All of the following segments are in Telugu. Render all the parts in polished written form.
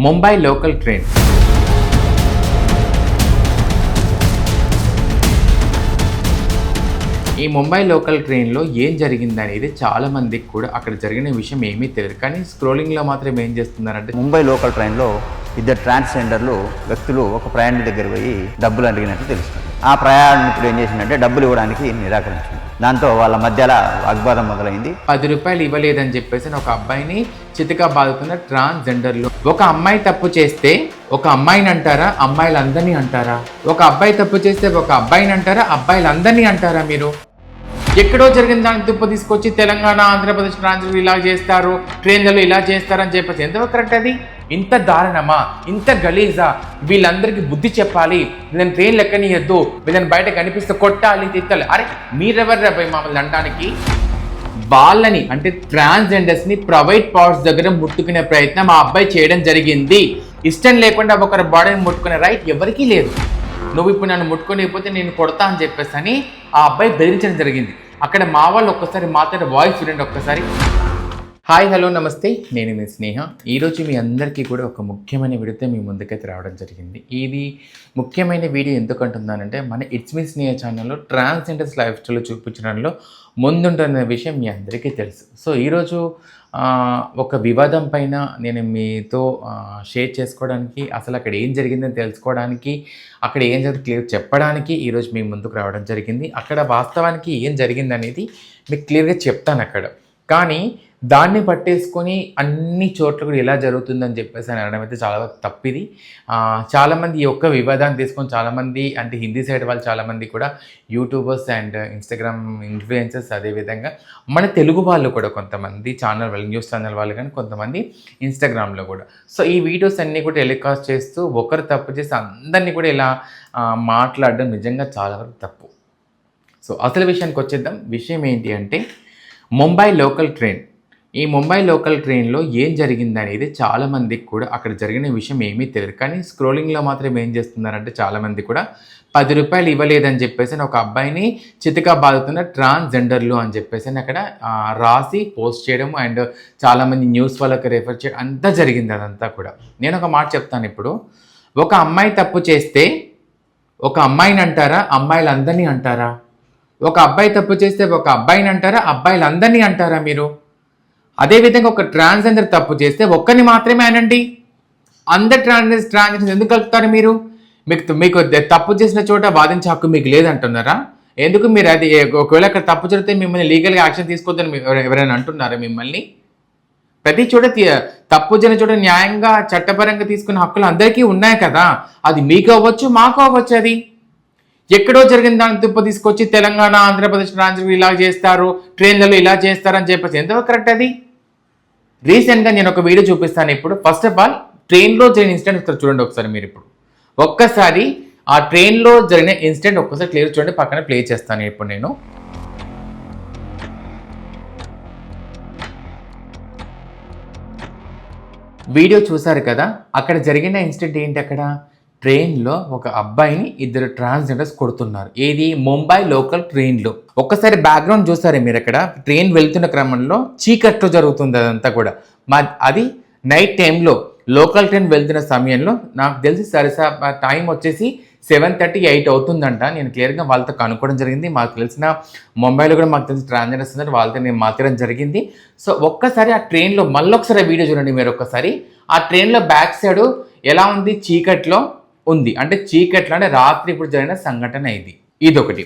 ముంబై లోకల్ ట్రైన్ ఈ ముంబై లోకల్ ట్రైన్లో ఏం జరిగిందనేది చాలా మందికి కూడా అక్కడ జరిగిన విషయం ఏమీ తెలియదు. కానీ స్క్రోలింగ్లో మాత్రం ఏం చేస్తున్నారంటే ముంబై లోకల్ ట్రైన్లో ఇద్దరు ట్రాన్స్జెండర్లు వ్యక్తులు ఒక ప్రయాణికుడి దగ్గర పోయి డబ్బులు అడిగినట్టు తెలుస్తుంది. ఆ ప్రయాణికుడు ఏం చేసిందంటే డబ్బులు ఇవ్వడానికి నిరాకరించింది. దాంతో వాళ్ళ మధ్యలో వాగ్వాదం మొదలైంది. 10 రూపాయలు ఇవ్వలేదని చెప్పేసి ఒక అబ్బాయిని చితిగా బాదుతున్న ట్రాన్స్జెండర్లు. ఒక అమ్మాయి తప్పు చేస్తే ఒక అమ్మాయిని అంటారా, అమ్మాయిలందరినీ అంటారా? ఒక అబ్బాయి తప్పు చేస్తే ఒక అబ్బాయిని అంటారా, అబ్బాయిలందరినీ అంటారా? మీరు ఎక్కడో జరిగిన దాన్ని తుప్పు తీసుకొచ్చి తెలంగాణ, ఆంధ్రప్రదేశ్ రాజ్యాలు ఇలా చేస్తారు, ట్రైన్లలో ఇలా చేస్తారని చెప్పేసి ఎంతవరకు కరెక్ట్ అది? ఇంత దారుణమా, ఇంత గలీజా? వీళ్ళందరికీ బుద్ధి చెప్పాలి, వీళ్ళని ట్రైన్లు ఎక్కనియద్దు, వీళ్ళని బయట కనిపిస్తే కొట్టాలి, తిట్టాలి. అరే మీరెవర్రా భయ్ మమ్మల్ని అనడానికి? వాళ్ళని అంటే ట్రాన్స్జెండర్స్ని ప్రైవేట్ పార్ట్స్ దగ్గర ముట్టుకునే ప్రయత్నం ఆ అబ్బాయి చేయడం జరిగింది. ఇష్టం లేకుండా ఒకరి బాడీని ముట్టుకునే రైట్ ఎవరికీ లేదు. నువ్వు ఇప్పుడు నన్ను ముట్టుకోలేకపోతే నేను కొడతా అని చెప్పేసి అని ఆ అబ్బాయి బెదిరించడం జరిగింది. అక్కడ మా వాళ్ళు ఒక్కసారి మాట్లాడే వాయిస్ చూడండి ఒక్కసారి. హాయ్, హలో, నమస్తే, నేను మీ స్నేహ. ఈరోజు మీ అందరికీ కూడా ఒక ముఖ్యమైన వీడియోతో మీ ముందుకైతే రావడం జరిగింది. ఇది ముఖ్యమైన వీడియో ఎందుకంటున్నానంటే మన ఇట్స్ మీ స్నేహ ఛానల్లో ట్రాన్స్జెండర్స్ లైఫ్ స్టైల్ చూపించడంలో ముందుంటున్న విషయం మీ అందరికీ తెలుసు. సో ఈరోజు ఒక వివాదం పైన నేను మీతో షేర్ చేసుకోవడానికి, అసలు అక్కడ ఏం జరిగిందని తెలుసుకోవడానికి, అక్కడ ఏం జరిగింది క్లియర్ చెప్పడానికి ఈరోజు మీ ముందుకు రావడం జరిగింది. అక్కడ వాస్తవానికి ఏం జరిగిందనేది మీకు క్లియర్గా చెప్తాను అక్కడ. కానీ దాన్ని పట్టేసుకొని అన్ని చోట్ల కూడా ఎలా జరుగుతుందని చెప్పేసి అని అనడం అయితే చాలా తప్పిది. చాలామంది ఈ ఒక్క వివాదాన్ని తీసుకొని చాలామంది అంటే హిందీ సైడ్ వాళ్ళు చాలామంది కూడా యూట్యూబర్స్ అండ్ ఇన్స్టాగ్రామ్ ఇన్ఫ్లుయెన్సర్స్, అదేవిధంగా మన తెలుగు వాళ్ళు కూడా కొంతమంది ఛానల్ వాళ్ళు, న్యూస్ ఛానల్ వాళ్ళు కానీ కొంతమంది ఇన్స్టాగ్రామ్లో కూడా. సో ఈ వీడియోస్ అన్నీ కూడా టెలికాస్ట్ చేస్తూ ఒకరు తప్పు చేసి అందరినీ కూడా ఇలా మాట్లాడడం నిజంగా చాలా వరకు తప్పు. సో అసలు విషయానికి వచ్చేద్దాం. విషయం ఏంటి అంటే ముంబై లోకల్ ట్రైన్. ఈ ముంబై లోకల్ ట్రైన్లో ఏం జరిగిందనేది చాలామందికి కూడా అక్కడ జరిగిన విషయం ఏమీ తెలియదు. కానీ స్క్రోలింగ్లో మాత్రం ఏం చేస్తున్నారంటే చాలామంది కూడా 10 రూపాయలు ఇవ్వలేదని చెప్పేసి ఒక అబ్బాయిని చితిగా బాదుతున్న ట్రాన్స్జెండర్లు అని చెప్పేసి అక్కడ రాసి పోస్ట్ చేయడం అండ్ చాలామంది న్యూస్ వాళ్ళకి రెఫర్ చేయడం అంతా జరిగింది. అదంతా కూడా నేను ఒక మాట చెప్తాను. ఇప్పుడు ఒక అమ్మాయి తప్పు చేస్తే ఒక అమ్మాయిని అంటారా, అమ్మాయిలందరినీ అంటారా? ఒక అబ్బాయి తప్పు చేస్తే ఒక అబ్బాయిని అంటారా, అబ్బాయిలందరినీ అంటారా? మీరు అదేవిధంగా ఒక ట్రాన్స్జెండర్ తప్పు చేస్తే ఒక్కరిని మాత్రమే అనండి. అందరు ట్రాన్స్జెండర్స్ ఎందుకు కలుపుతారు మీరు? మీకు తప్పు చేసిన చోట వాదించే హక్కు మీకు లేదంటున్నారా? ఎందుకు మీరు అది ఒకవేళ అక్కడ తప్పు జరిగితే మిమ్మల్ని లీగల్గా యాక్షన్ తీసుకోవద్దని ఎవరైనా అంటున్నారా మిమ్మల్ని? ప్రతి చోట తప్పు జరిగిన చోట న్యాయంగా చట్టపరంగా తీసుకునే హక్కులు అందరికీ ఉన్నాయి కదా. అది మీకు అవ్వచ్చు, మాకు అవ్వచ్చు. అది ఎక్కడో జరిగిన దాన్ని తుప్పు తీసుకొచ్చి తెలంగాణ, ఆంధ్రప్రదేశ్ రాజ్యాలు ఇలా చేస్తారు, ట్రైన్లలో ఇలా చేస్తారని చెప్పేసి ఎంతవరకు కరెక్ట్ అది? రీసెంట్గా నేను ఒక వీడియో చూపిస్తాను. ఇప్పుడు ఫస్ట్ ఆఫ్ ఆల్ ట్రైన్లో జరిగిన ఇన్సిడెంట్ చూడండి ఒకసారి. మీరు ఇప్పుడు ఒక్కసారి ఆ ట్రైన్లో జరిగిన ఇన్సిడెంట్ ఒక్కసారి క్లియర్ చూడండి. పక్కన ప్లే చేస్తాను ఇప్పుడు నేను. వీడియో చూసారు కదా. అక్కడ జరిగిన ఇన్సిడెంట్ ఏంటి? అక్కడ ట్రైన్లో ఒక అబ్బాయిని ఇద్దరు ట్రాన్స్జెండర్స్ కొడుతున్నారు. ఏది? ముంబై లోకల్ ట్రైన్లో. ఒక్కసారి బ్యాక్గ్రౌండ్ చూసారు మీరు. అక్కడ ట్రైన్ వెళ్తున్న క్రమంలో చీకట్లో జరుగుతుంది అదంతా కూడా. అది నైట్ టైంలో లోకల్ ట్రైన్ వెళ్తున్న సమయంలో నాకు తెలిసి సరిసా టైం వచ్చేసి 7:30, 8 అవుతుందంట. నేను క్లియర్గా వాళ్ళతో కనుక్కోవడం జరిగింది. మాకు తెలిసిన ముంబైలో కూడా మాకు తెలిసిన ట్రాన్స్జెండర్స్ ఉన్నారు, వాళ్ళతో నేను మాట్లాడడం జరిగింది. సో ఒక్కసారి ఆ ట్రైన్లో మళ్ళొకసారి వీడియో చూడండి మీరు ఒక్కసారి. ఆ ట్రైన్లో బ్యాక్ సైడ్ ఎలా ఉంది? చీకట్లో ఉంది. అంటే చీకట్లో అంటే రాత్రి ఇప్పుడు జరిగిన సంఘటన ఇదొకటి.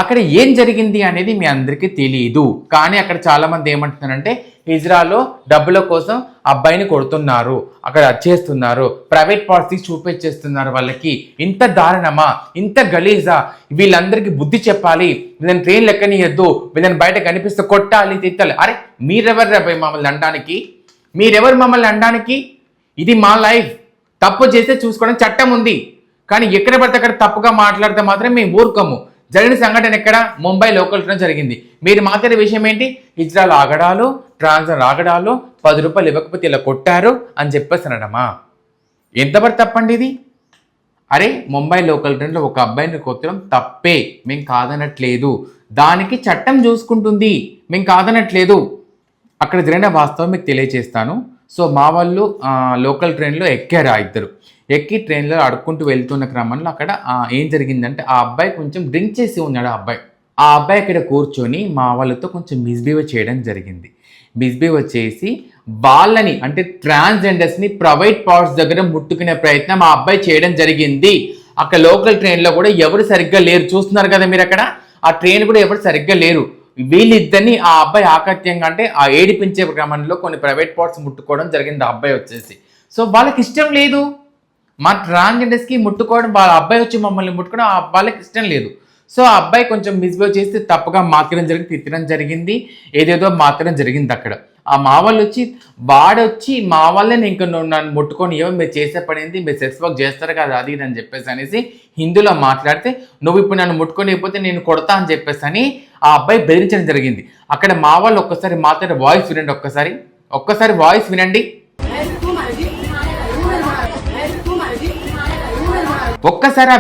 అక్కడ ఏం జరిగింది అనేది మీ అందరికీ తెలియదు. కానీ అక్కడ చాలామంది ఏమంటున్నారంటే హిజ్రాలో డబ్బుల కోసం అబ్బాయిని కొడుతున్నారు, అక్కడ వచ్చేస్తున్నారు, ప్రైవేట్ పార్ట్స్ చూపించేస్తున్నారు వాళ్ళకి. ఇంత దారుణమా, ఇంత గలీజా? వీళ్ళందరికీ బుద్ధి చెప్పాలి, వీళ్ళని ట్రైన్లు ఎక్కనియద్దు, వీళ్ళని బయట కనిపిస్తే కొట్టాలి, తిట్టాలి. అరే మీరెవర్రా భయ్ మమ్మల్ని అనడానికి? మీరెవరు మమ్మల్ని అనడానికి? ఇది మా లైఫ్. తప్పు చేస్తే చూసుకోవడం చట్టం ఉంది. కానీ ఎక్కడ పడితే అక్కడ తప్పుగా మాట్లాడితే మాత్రం మేము ఊరుకోము. జరిగిన సంఘటన ఎక్కడ? ముంబై లోకల్ ట్రైన్ జరిగింది. మీరు మాట్లాడే విషయం ఏంటి? హిజ్రాలు ఆగడాలు, ట్రాన్స్జెండర్ ఆగడాలు, 10 రూపాయలు ఇవ్వకపోతే ఇలా కొట్టారు అని చెప్పేసి అనడమా? ఎంతవరకు తప్పండి ఇది? అరే ముంబై లోకల్ ట్రైన్లో ఒక అబ్బాయిని కొట్టడం తప్పే, మేము కాదనట్లేదు. దానికి చట్టం చూసుకుంటుంది, మేము కాదనట్లేదు. అక్కడ జరిగిన వాస్తవం మీకు తెలియజేస్తాను. సో మా వాళ్ళు లోకల్ ట్రైన్లో ఎక్కారు ఆ ఇద్దరు. ఎక్కి ట్రైన్లో అడుక్కుంటూ వెళ్తున్న క్రమంలో అక్కడ ఏం జరిగిందంటే ఆ అబ్బాయి కొంచెం డ్రింక్ చేసి ఉన్నాడు. ఆ అబ్బాయి అక్కడ కూర్చొని మా వాళ్ళతో కొంచెం మిస్బిహేవ్ చేయడం జరిగింది. మిస్బిహేవ్ చేసి వాళ్ళని అంటే ట్రాన్స్జెండర్స్ని ప్రైవేట్ పార్ట్స్ దగ్గర ముట్టుకునే ప్రయత్నం ఆ అబ్బాయి చేయడం జరిగింది. అక్కడ లోకల్ ట్రైన్లో కూడా ఎవరు సరిగ్గా లేరు, చూస్తున్నారు కదా మీరు అక్కడ. ఆ ట్రైన్ కూడా ఎవరు సరిగ్గా లేరు. వీళ్ళిద్దరిని ఆ అబ్బాయి ఆకత్యంగా అంటే ఆ ఏడిపించే క్రమంలో కొన్ని ప్రైవేట్ పార్ట్స్ ముట్టుకోవడం జరిగింది ఆ అబ్బాయి వచ్చేసి. సో వాళ్ళకి ఇష్టం లేదు మా ట్రాన్స్జెండర్స్కి ముట్టుకోవడం, వాళ్ళ అబ్బాయి వచ్చి మమ్మల్ని ముట్టుకోవడం వాళ్ళకి ఇష్టం లేదు. సో ఆ అబ్బాయి కొంచెం మిస్బిహేవ్ చేసి తప్పుగా మాట్లాడడం జరిగింది, తిట్టడం జరిగింది, ఏదేదో మాట్లాడడం జరిగింది అక్కడ. ఆ మా వాళ్ళు వాడొచ్చి మా వాళ్ళే ఇంకా నన్ను ముట్టుకొని ఏమో మీరు చేసే పడింది, మీరు సెక్స్ వర్క్ చేస్తారు కదా అది ఇది అని చెప్పేసి అనేసి హిందీలో మాట్లాడితే, నువ్వు ఇప్పుడు నన్ను ముట్టుకొని అయిపోతే నేను కొడతా అని చెప్పేసి అని ఆ అబ్బాయి బెదిరించడం జరిగింది. అక్కడ మా వాళ్ళు ఒక్కసారి మాట్లాడే వాయిస్ వినండి, ఒక్కసారి వాయిస్ వినండి. ఒక్కసారి ఆ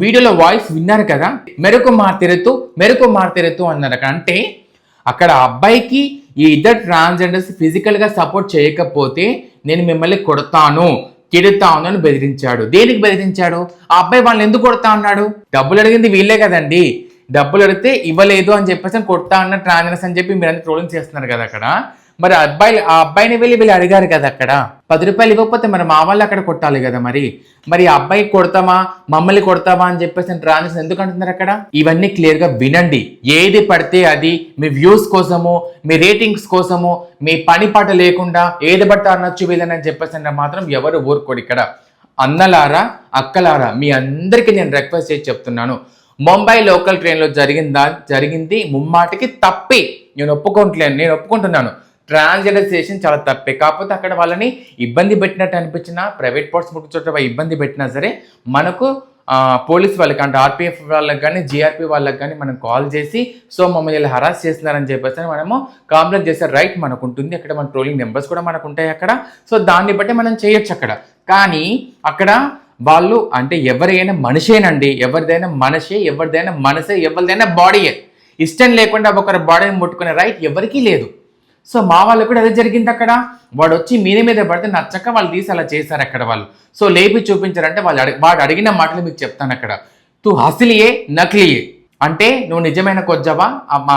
వీడియోలో వాయిస్ విన్నారు కదా, మెరుకు మార్తెరెతు అన్నారు అక్కడ. అంటే అక్కడ అబ్బాయికి ఈ ఇద్దరు ట్రాన్స్జెండర్స్ ఫిజికల్గా సపోర్ట్ చేయకపోతే నేను మిమ్మల్ని కొడతాను, తిడతాను అని బెదిరించాడు. దేనికి బెదిరించాడు? ఆ అబ్బాయి వాళ్ళని ఎందుకు కొడతా అన్నాడు? డబ్బులు అడిగింది వీళ్ళే కదండి. డబ్బులు అడిగితే ఇవ్వలేదు అని చెప్పేసి కొడతా అన్న ట్రాన్స్జెండర్స్ అని చెప్పి మీరు ట్రోలింగ్ చేస్తున్నారు కదా అక్కడ. మరి ఆ అబ్బాయిని వెళ్ళి అడిగారు కదా అక్కడ. 10 రూపాయలు ఇవ్వకపోతే మరి మా వాళ్ళు అక్కడ కొట్టాలి కదా. మరి ఆ అబ్బాయి కొడతామా మమ్మల్ని కొడతామా అని చెప్పేసి ట్రాన్స్జెండర్స్ ఎందుకు అంటున్నారు అక్కడ? ఇవన్నీ క్లియర్గా వినండి. ఏది పడితే అది మీ వ్యూస్ కోసము, మీ రేటింగ్స్ కోసము, మీ పని పాట లేకుండా ఏది పడితే అనొచ్చు వీళ్ళని చెప్పేసి మాత్రం ఎవరు ఊరుకోడు ఇక్కడ. అన్నలారా అక్కలారా మీ అందరికీ నేను రిక్వెస్ట్ చేసి చెప్తున్నాను, ముంబై లోకల్ ట్రైన్లో జరిగింది ముమ్మాటికి తప్పే. నేను ఒప్పుకుంటున్నాను. ట్రాన్స్జెండర్ స్టేషన్ చాలా తప్పే. కాకపోతే అక్కడ వాళ్ళని ఇబ్బంది పెట్టినట్టు అనిపించినా, ప్రైవేట్ పార్ట్స్ ముట్టు చోట ఇబ్బంది పెట్టినా సరే మనకు పోలీస్ వాళ్ళకి అంటే ఆర్పిఎఫ్ వాళ్ళకి కానీ జిఆర్పి వాళ్ళకి కానీ మనం కాల్ చేసి సో మమ్మల్ని ఇలా హరాస్ చేస్తున్నారని చెప్పేసి మనము కంప్లైంట్ చేసే రైట్ మనకు ఉంటుంది. అక్కడ మన ట్రోలింగ్ నెంబర్స్ కూడా మనకు ఉంటాయి అక్కడ. సో దాన్ని బట్టి మనం చేయొచ్చు అక్కడ. కానీ అక్కడ వాళ్ళు అంటే ఎవరైనా మనిషేనండి, ఎవరిదైనా మనసే, ఎవరిదైనా బాడీయే. ఇష్టం లేకుండా ఒకరి బాడీని ముట్టుకునే రైట్ ఎవరికీ లేదు. సో మా వాళ్ళు కూడా అదే జరిగింది అక్కడ. వాడు వచ్చి మీద పడితే నచ్చక వాళ్ళు తీసి అలా చేశారు అక్కడ వాళ్ళు. సో లేపి చూపించారంటే వాడు అడిగిన మాటలు మీకు చెప్తాను అక్కడ. తు హసిలియే నకిలియే అంటే నువ్వు నిజమైన కొజ్జవా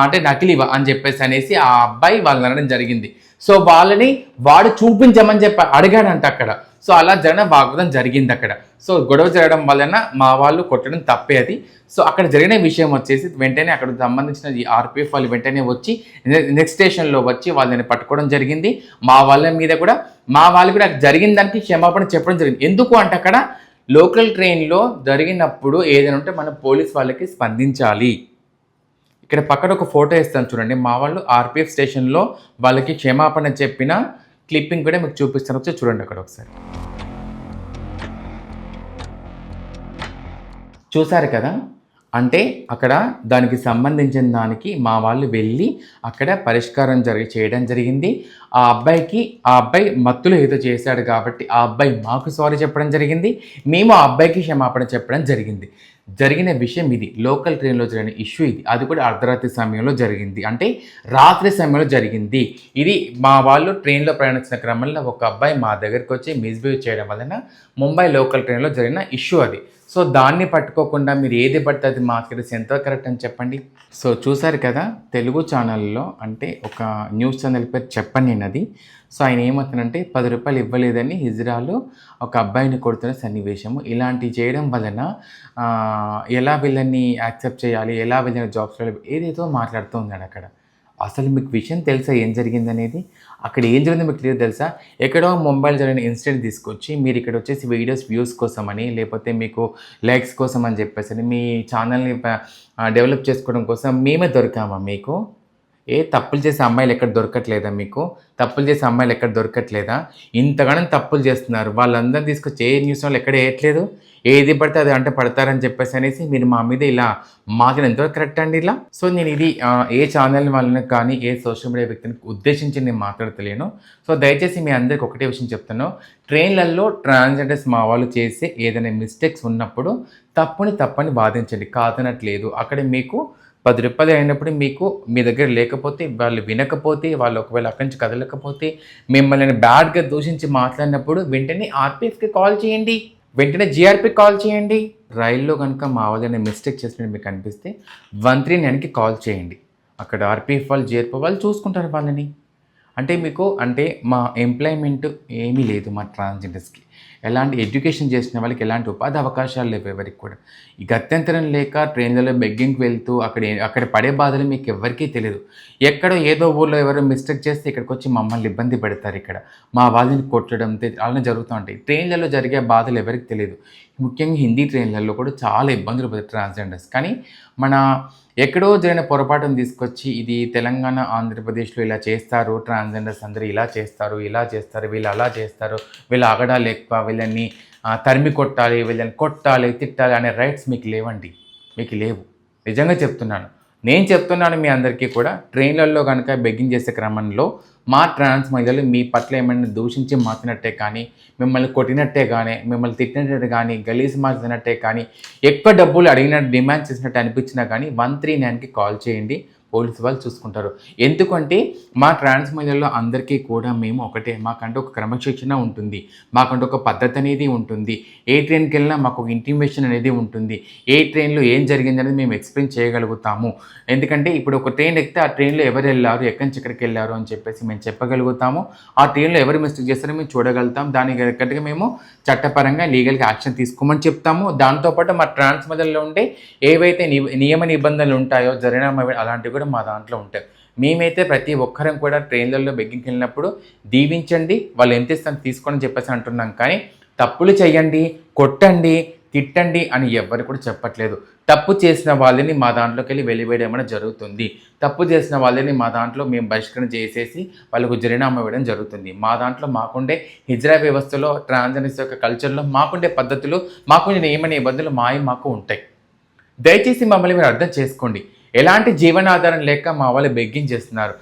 అంటే నకిలీవా అని చెప్పేసి అనేసి ఆ అబ్బాయి వాళ్ళని అనడం జరిగింది. సో వాళ్ళని వాడు చూపించమని చెప్పి అడిగాడంట అక్కడ. సో అలా వాగ్వాదం జరిగింది అక్కడ. సో గొడవ జరగడం వలన మా వాళ్ళు కొట్టడం తప్పే అది. సో అక్కడ జరిగిన విషయం వచ్చేసి వెంటనే అక్కడ సంబంధించిన ఈ ఆర్పిఎఫ్ వాళ్ళు వెంటనే వచ్చి నెక్స్ట్ స్టేషన్లో వచ్చి వాళ్ళని పట్టుకోవడం జరిగింది. మా వాళ్ళు కూడా జరిగిన దానికి క్షమాపణ చెప్పడం జరిగింది. ఎందుకు అంటే అక్కడ లోకల్ ట్రైన్లో జరిగినప్పుడు ఏదైనా ఉంటే మనం పోలీస్ వాళ్ళకి స్పందించాలి. ఇక్కడ పక్కన ఒక ఫోటో ఇస్తాను చూడండి. మా వాళ్ళు ఆర్పిఎఫ్ స్టేషన్లో వాళ్ళకి క్షమాపణ చెప్పిన క్లిప్పింగ్ కూడా మీకు చూపిస్తాను, ఒకసారి చూడండి అక్కడ ఒకసారి. చూసారు కదా, అంటే అక్కడ దానికి సంబంధించిన దానికి మా వాళ్ళు వెళ్ళి అక్కడ పరిష్కారం చేయడం జరిగింది. ఆ అబ్బాయి మత్తులో ఏదో చేశాడు కాబట్టి ఆ అబ్బాయి మాకు సారీ చెప్పడం జరిగింది. మేము ఆ అబ్బాయికి క్షమాపణ చెప్పడం జరిగింది. జరిగిన విషయం ఇది. లోకల్ ట్రైన్లో జరిగిన ఇష్యూ ఇది. అది కూడా అర్ధరాత్రి సమయంలో జరిగింది, అంటే రాత్రి సమయంలో జరిగింది ఇది. మా వాళ్ళు ట్రైన్లో ప్రయాణించిన క్రమంలో ఒక అబ్బాయి మా దగ్గరికి వచ్చి మిస్బిహేవ్ చేయడం వలన ముంబై లోకల్ ట్రైన్లో జరిగిన ఇష్యూ అది. సో దాన్ని పట్టుకోకుండా మీరు ఏది పడితే అది మాట్లాడేసి ఎంత కరెక్ట్ అని చెప్పండి. సో చూసారు కదా, తెలుగు ఛానల్లో అంటే ఒక న్యూస్ ఛానల్ పేరు చెప్పండి అది. సో ఆయన ఏమవుతుందంటే 10 రూపాయలు ఇవ్వలేదని హిజ్రాలో ఒక అబ్బాయిని కొడుతున్న సన్నివేశము. ఇలాంటివి చేయడం వలన ఎలా వీళ్ళని యాక్సెప్ట్ చేయాలి, ఎలా వీళ్ళని జాబ్స్ ఏదేదో మాట్లాడుతూ ఉన్నాడు అక్కడ. అసలు మీకు విషయం తెలుసా ఏం జరిగిందనేది? అక్కడ ఏం జరిగిందో మీకు క్లియర్ తెలుసా? ఎక్కడో ముంబైలో జరిగిన ఇన్సిడెంట్ తీసుకొచ్చి మీరు ఇక్కడ వచ్చేసి వ్యూస్ కోసమని లేకపోతే మీకు లైక్స్ కోసం అని చెప్పేసి మీ ఛానల్ని డెవలప్ చేసుకోవడం కోసం మేమే దొరికామా మీకు? తప్పులు చేసే అమ్మాయిలు ఎక్కడ దొరకట్లేదా మీకు? తప్పులు చేసే అమ్మాయిలు ఎక్కడ దొరకట్లేదా? ఇంతగానో తప్పులు చేస్తున్నారు. వాళ్ళందరినీ తీసుకొచ్చి ఏ న్యూస్ వాళ్ళు ఎక్కడ వేయట్లేదు. ఏది పడితే అది అంటే పడతారని చెప్పేసి అనేసి మీరు మా మీద ఇలా మాకు ఎంతవరకు కరెక్ట్ అండి ఇలా? సో నేను ఇది ఏ ఛానల్ వాళ్ళని కానీ ఏ సోషల్ మీడియా వ్యక్తిని ఉద్దేశించి నేను మాట్లాడతలేను. సో దయచేసి మీ అందరికి ఒకటే విషయం చెప్తాను, ట్రైన్లలో ట్రాన్స్జెండర్స్ మా వాళ్ళు చేసే ఏదైనా మిస్టేక్స్ ఉన్నప్పుడు తప్పని వాదించండి, కాదనట్లేదు. అక్కడ మీకు రూ. 10 అయినప్పుడు మీకు మీ దగ్గర లేకపోతే, వాళ్ళు వినకపోతే, వాళ్ళు ఒకవేళ అక్కడి నుంచి కదలకపోతే, మిమ్మల్ని బ్యాడ్‌గా దూషించి మాట్లాడినప్పుడు వెంటనే ఆర్‌పీఎఫ్‌కి కాల్ చేయండి. వెంటనే జీఆర్‌పీకి కాల్ చేయండి. రైల్లో గనుక మా వాళ్ళేమైనా మిస్టేక్ చేసినట్టు మీకు అనిపిస్తే 139కి కాల్ చేయండి. అక్కడ ఆర్‌పీఎఫ్ వాళ్ళు, జీఆర్‌పీ వాళ్ళు చూసుకుంటారు వాళ్ళని. అంటే మీకు అంటే మా ఎంప్లాయ్‌మెంట్ ఏమీ లేదు మా ట్రాన్స్‌జెండర్స్‌కి. ఎలాంటి ఎడ్యుకేషన్ చేసిన వాళ్ళకి ఎలాంటి ఉపాధి అవకాశాలు లేవు ఎవరికి కూడా. ఈ గత్యంతరం లేక ట్రైన్‌లలో బెగ్గింగ్‌కి వెళ్తూ అక్కడ పడే బాధలు మీకు ఎవ్వరికీ తెలీదు. ఎక్కడో ఏదో ఊర్లో ఎవరో మిస్టేక్ చేస్తే ఇక్కడికొచ్చి మమ్మల్ని ఇబ్బంది పెడతారు ఇక్కడ. మా వాళ్ళని కొట్టడం అలానే జరుగుతూ ఉంటాయి. ట్రైన్‌లలో జరిగే బాధలు ఎవరికీ తెలీదు. ముఖ్యంగా హిందీ ట్రైన్‌లలో కూడా చాలా ఇబ్బందులు పడతారు ట్రాన్స్‌జెండర్స్. కానీ మన ఎక్కడో జరిగిన పొరపాటును తీసుకొచ్చి ఇది తెలంగాణ, ఆంధ్రప్రదేశ్‌లో ఇలా చేస్తారు, ట్రాన్స్‌జెండర్స్ అందరూ ఇలా చేస్తారు, వీళ్ళు అలా చేస్తారు, వీళ్ళ ఆగడాలు ఎక్కువ, వీళ్ళని తరిమి కొట్టాలి, వీళ్ళని కొట్టాలి, తిట్టాలి అనే రైట్స్ మీకు లేవండి. మీకు లేవు. నిజంగా చెప్తున్నాను. నేను చెప్తున్నాను మీ అందరికీ కూడా, ట్రైన్‌లలో కనుక బెగ్గింగ్ చేసే క్రమంలో మా ట్రాన్స్ మహిళలు మీ పట్ల ఏమైనా దూషించి మాట్లాడినట్టే కానీ, మిమ్మల్ని కొట్టినట్టే కానీ, మిమ్మల్ని తిట్టినట్టే కానీ, గలీజ్ మాట్లాడినట్టే కానీ, ఎక్కువ డబ్బులు అడిగినట్టు డిమాండ్ చేసినట్టు అనిపించినా కానీ 139కి కాల్ చేయండి. పోలీసు వాళ్ళు చూసుకుంటారు. ఎందుకంటే మా ట్రాన్స్ మహిళల్లో అందరికీ కూడా మేము ఒకటే. మాకంటూ ఒక క్రమశిక్షణ ఉంటుంది. మాకంటూ ఒక పద్ధతి అనేది ఉంటుంది. ఏ ట్రైన్కి వెళ్ళినా మాకు ఒక ఇంటిమేషన్ అనేది ఉంటుంది. ఏ ట్రైన్లో ఏం జరిగింది అనేది మేము ఎక్స్ప్లెయిన్ చేయగలుగుతాము. ఎందుకంటే ఇప్పుడు ఒక ట్రైన్ ఎక్కితే ఆ ట్రైన్లో ఎవరు వెళ్ళారు, ఎక్కడి నుంచి ఎక్కడికి వెళ్ళారు అని చెప్పేసి మేము చెప్పగలుగుతాము. ఆ ట్రైన్లో ఎవరు మిస్టేక్ చేస్తారో మేము చూడగలుగుతాం. దానికి తగ్గట్టుగా మేము చట్టపరంగా లీగల్గా యాక్షన్ తీసుకోమని చెప్తాము. దాంతోపాటు మా ట్రాన్స్ మహిళల్లో ఉండే ఏవైతే నియమ నిబంధనలు ఉంటాయో, జరిమానా అలాంటివి కూడా మా దాంట్లో ఉంటాయి. మేమైతే ప్రతి ఒక్కరం కూడా ట్రైన్లలో బెగ్గింగ్కి వెళ్ళినప్పుడు దీవించండి, వాళ్ళు ఎంత ఇస్తాను తీసుకోండి చెప్పేసి అంటున్నాం. కానీ తప్పులు చేయండి, కొట్టండి, తిట్టండి అని ఎవ్వరు కూడా చెప్పట్లేదు. తప్పు చేసిన వాళ్ళని మా దాంట్లోకి వెళ్ళి వెలివేయడం జరుగుతుంది. తప్పు చేసిన వాళ్ళని మా దాంట్లో మేము బహిష్కరణ చేసేసి వాళ్ళకు జరిమానా వేయడం జరుగుతుంది. మా దాంట్లో మాకుండే హిజ్రా వ్యవస్థలో, ట్రాన్స్జెండర్స్ యొక్క కల్చర్లో మాకుండే పద్ధతులు, మాకుండే నియమ నిబంధనలు మాకు ఉంటాయి. దయచేసి మమ్మల్ని మీరు అర్థం చేసుకోండి. ఎలాంటి జీవనాధారం లేక మా వాళ్ళు బెగ్గింగ్ చేస్తున్నారు.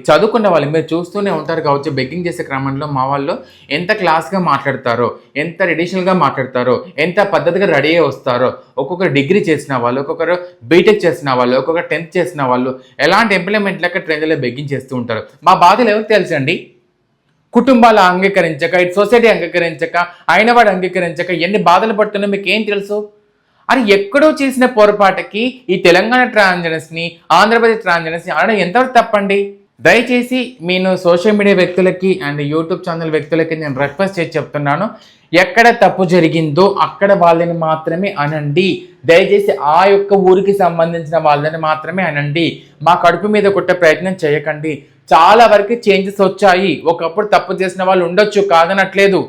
చదువుకున్న వాళ్ళు మీరు చూస్తూనే ఉంటారు కావచ్చు. బెగ్గింగ్ చేసే క్రమంలో మా వాళ్ళు ఎంత క్లాస్గా మాట్లాడతారో, ఎంత ట్రెడిషనల్గా మాట్లాడతారో, ఎంత పద్ధతిగా రెడీ అయ్యి వస్తారో. ఒక్కొక్కరు డిగ్రీ చేసిన వాళ్ళు, ఒక్కొక్కరు బీటెక్ చేసిన వాళ్ళు, ఒక్కొక్కరు 10th చేసిన వాళ్ళు ఎలాంటి ఎంప్లాయ్మెంట్ లేక ట్రైన్లలో బెగ్గింగ్ చేస్తూ ఉంటారు. మా బాధలు ఎవరికి తెలుసండి? కుటుంబాలు అంగీకరించక, ఇటు సొసైటీ అంగీకరించక, అయినవాడు అంగీకరించక ఎన్ని బాధలు పడుతున్నా మీకు ఏం తెలుసు? అని ఎక్కడో చేసిన పొరపాటుకి ఈ తెలంగాణ ట్రాన్స్జెండర్స్ని, ఆంధ్రప్రదేశ్ ట్రాన్స్జెండర్స్ని అనడం ఎంతవరకు తప్పండి? దయచేసి నేను సోషల్ మీడియా వ్యక్తులకి అండ్ యూట్యూబ్ ఛానల్ వ్యక్తులకి నేను రిక్వెస్ట్ చేసి చెప్తున్నాను, ఎక్కడ తప్పు జరిగిందో అక్కడ వాళ్ళని మాత్రమే అనండి. దయచేసి ఆ యొక్క ఊరికి సంబంధించిన వాళ్ళని మాత్రమే అనండి. మా కడుపు మీద కొట్టే ప్రయత్నం చేయకండి. చాలా వరకు చేంజెస్ వచ్చాయి. ఒకప్పుడు తప్పు చేసిన వాళ్ళు ఉండొచ్చు, కాదనట్లేదు.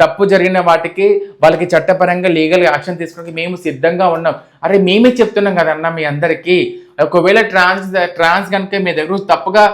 తప్పు జరిగిన వాటికి వాళ్ళకి చట్టపరంగా లీగల్ యాక్షన్ తీసుకోవడానికి మేము సిద్ధంగా ఉన్నాం. అరే మేమే చెప్తున్నాం కదన్నా మీ అందరికీ. ఒకవేళ ట్రాన్స్ కనుక మీ దగ్గర తప్పుగా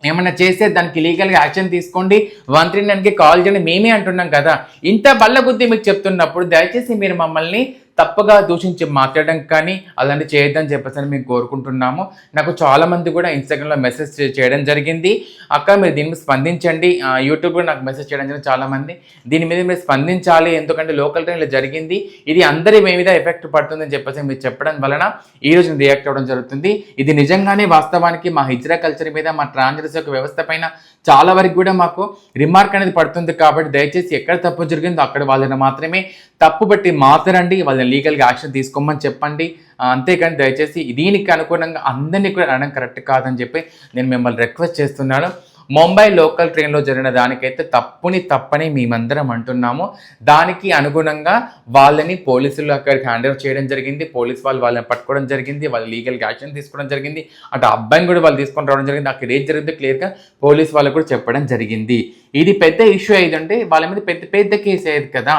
ఏమన్నా చేస్తే దానికి లీగల్గా యాక్షన్ తీసుకోండి, 139కి కాల్ చేయండి మేమే అంటున్నాం కదా. ఇంత బల్ల బుద్ధి మీకు చెప్తున్నప్పుడు దయచేసి మీరు మమ్మల్ని తప్పుగా దూషించి మాట్లాడడం కానీ అలాంటి చేయొద్దని చెప్పేసి మేము కోరుకుంటున్నాము. నాకు చాలామంది కూడా ఇన్స్టాగ్రామ్లో మెసేజ్ చేయడం జరిగింది, అక్క మీరు దీని మీద స్పందించండి. యూట్యూబ్లో నాకు మెసేజ్ చేయడం జరిగింది చాలామంది. దీని మీద మీరు స్పందించాలి, ఎందుకంటే లోకల్ ట్రైన్లో జరిగింది, ఇది అందరి మీద ఎఫెక్ట్ పడుతుందని చెప్పేసి మీరు చెప్పడం వలన ఈరోజు నేను రియాక్ట్ అవ్వడం జరుగుతుంది. ఇది నిజంగానే వాస్తవానికి మా హిజ్రా కల్చర్ మీద, మా ట్రాన్స్జెండర్స్ యొక్క వ్యవస్థ పైన చాలా వరకు కూడా మాకు రిమార్క్ అనేది పడుతుంది. కాబట్టి దయచేసి ఎక్కడ తప్పు జరిగిందో అక్కడ వాళ్ళని మాత్రమే తప్పు బట్టి మాట్లాడండి, వాళ్ళని లీగల్గా యాక్షన్ తీసుకోమని చెప్పండి. అంతేకాని దయచేసి దీనికి అనుగుణంగా అందరినీ కూడా అనడం కరెక్ట్ కాదని చెప్పి నేను మిమ్మల్ని రిక్వెస్ట్ చేస్తున్నాను. ముంబై లోకల్ ట్రైన్లో జరిగిన దానికైతే తప్పని మేమందరం అంటున్నాము. దానికి అనుగుణంగా వాళ్ళని పోలీసులు అక్కడికి హ్యాండ్ ఓవర్ చేయడం జరిగింది. పోలీసు వాళ్ళు వాళ్ళని పట్టుకోవడం జరిగింది, వాళ్ళు లీగల్ యాక్షన్ తీసుకోవడం జరిగింది. అటు అబ్బాయిని కూడా వాళ్ళు తీసుకొని రావడం జరిగింది. అక్కడ ఏం జరిగిందో క్లియర్గా పోలీసు వాళ్ళకు కూడా చెప్పడం జరిగింది. ఇది పెద్ద ఇష్యూ అయ్యిందంటే వాళ్ళ మీద పెద్ద కేసు అయ్యేది కదా.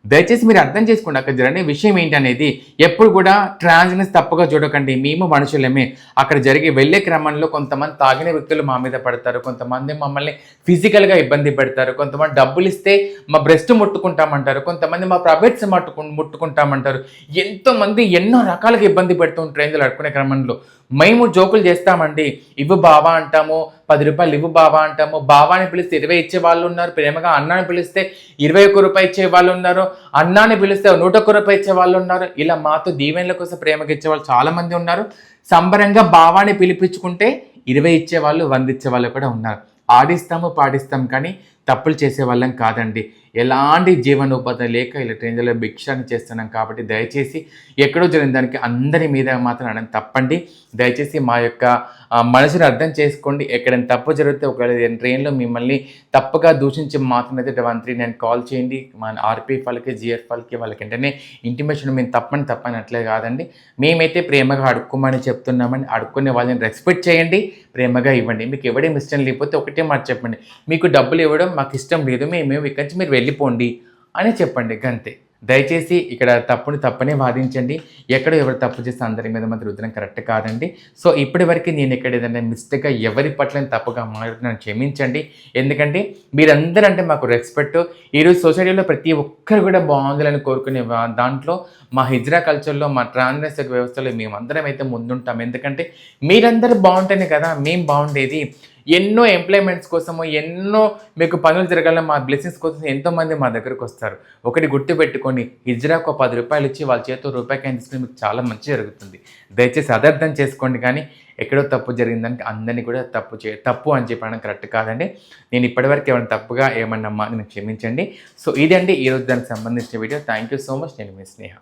దయచేసి మీరు అర్థం చేసుకోండి అక్కడ జరిగిన విషయం ఏంటనేది. ఎప్పుడు కూడా ట్రాన్స్జెండర్స్ తప్పుగా చూడకండి, మేము మనుషులమే. అక్కడ వెళ్ళే క్రమంలో కొంతమంది తాగిన వ్యక్తులు మా మీద పడతారు, కొంతమంది మమ్మల్ని ఫిజికల్గా ఇబ్బంది పెడతారు, కొంతమంది డబ్బులు ఇస్తే మా బ్రెస్ట్ ముట్టుకుంటామంటారు, కొంతమంది మా ప్రైవేట్స్ ముట్టుకుంటామంటారు. ఎంతోమంది ఎన్నో రకాలుగా ఇబ్బంది పెడుతూ ట్రైన్లు అడుకునే క్రమంలో మేము జోకులు చేస్తామండి. ఇవ్వు బావా అంటాము, 10 రూపాయలు ఇవ్వు బావా అంటాము. బావాని పిలిస్తే 20 ఇచ్చే వాళ్ళు ఉన్నారు, ప్రేమగా అన్నాన్ని పిలిస్తే 21 రూపాయలు ఇచ్చే వాళ్ళు ఉన్నారు. అన్నాన్ని పిలిస్తే 101 రూపాయలు ఇచ్చే వాళ్ళు ఉన్నారు. ఇలా మాతో దీవెనల కోసం ప్రేమకి ఇచ్చే వాళ్ళు చాలా మంది ఉన్నారు. సంబరంగా భావాన్ని పిలిపించుకుంటే 20 ఇచ్చేవాళ్ళు, 100 ఇచ్చేవాళ్ళు కూడా ఉన్నారు. ఆడిస్తాము పాటిస్తాం కానీ తప్పులు చేసే వాళ్ళం కాదండి. ఎలాంటి జీవనోపాధి లేక ఇలా ట్రైన్లో భిక్షాన్ని చేస్తున్నాం కాబట్టి దయచేసి ఎక్కడో జరిగిన దానికి అందరి మీద మాత్రం అనడం తప్పండి. దయచేసి మా యొక్క మనసుని అర్థం చేసుకోండి. ఎక్కడైనా తప్పు జరిగితే ఒకవేళ ట్రైన్లో మిమ్మల్ని తప్పుగా దూషించి మాత్రమైతే 139 కాల్ చేయండి. మన ఆర్పీఎఫ్ వాళ్ళకి, జిఎఫ్ వాళ్ళకి, వాళ్ళకి వెంటనే ఇంటిమేషన్ మేము తప్పని అట్లే కాదండి. మేమైతే ప్రేమగా అడుక్కోమని చెప్తున్నామని, అడుక్కునే వాళ్ళని రెస్పెక్ట్ చేయండి, ప్రేమగా ఇవ్వండి. మీకు ఎవడేం ఇష్టం లేకపోతే ఒకటే మాట చెప్పండి, మీకు డబ్బులు ఇవ్వడం మాకు ఇష్టం లేదు, మేము ఇక్కడి నుంచి మీరు వెళ్ళిపోండి అని చెప్పండి, గంతే. దయచేసి ఇక్కడ తప్పనే వాదించండి. ఎక్కడ ఎవరు తప్పు చేస్తే అందరి మీద మాత్రం రుద్దడం కరెక్ట్ కాదండి. సో ఇప్పటి వరకు నేను ఎక్కడ ఏదైనా మిస్టేక్గా ఎవరి పట్ల తప్పుగా మాట్లాడుతున్నాను క్షమించండి. ఎందుకంటే మీరందరూ అంటే మాకు రెస్పెక్ట్. ఈరోజు సొసైటీలో ప్రతి ఒక్కరు కూడా బాగుండాలని కోరుకునే దాంట్లో మా హిజ్రా కల్చర్లో, మా ట్రాన్స్జెండర్ వ్యవస్థలో మేమందరం అయితే ముందుంటాం. ఎందుకంటే మీరందరూ బాగుంటేనే కదా మేము బాగుండేది. ఎన్నో ఎంప్లాయ్మెంట్స్ కోసము, ఎన్నో మీకు పనులు జరగాల, మా బ్లెస్సింగ్స్ కోసం ఎంతోమంది మా దగ్గరకు వస్తారు. ఒకటి గుర్తు పెట్టుకొని, హిజ్రాకు 10 రూపాయలు ఇచ్చి వాళ్ళ చేతితో రూపాయికాయ తీసుకుని మీకు చాలా మంచి జరుగుతుంది. దయచేసి అదర్థం చేసుకోండి. కానీ ఎక్కడో తప్పు జరిగిందానికి అందరినీ కూడా తప్పు అని చెప్పడం కరెక్ట్ కాదండి. నేను ఇప్పటివరకు ఏమైనా తప్పుగా ఏమన్నా నేను క్షమించండి. సో ఇదండి ఈరోజు దానికి సంబంధించిన video. Thank you so much. నేను మీ స్నేహ.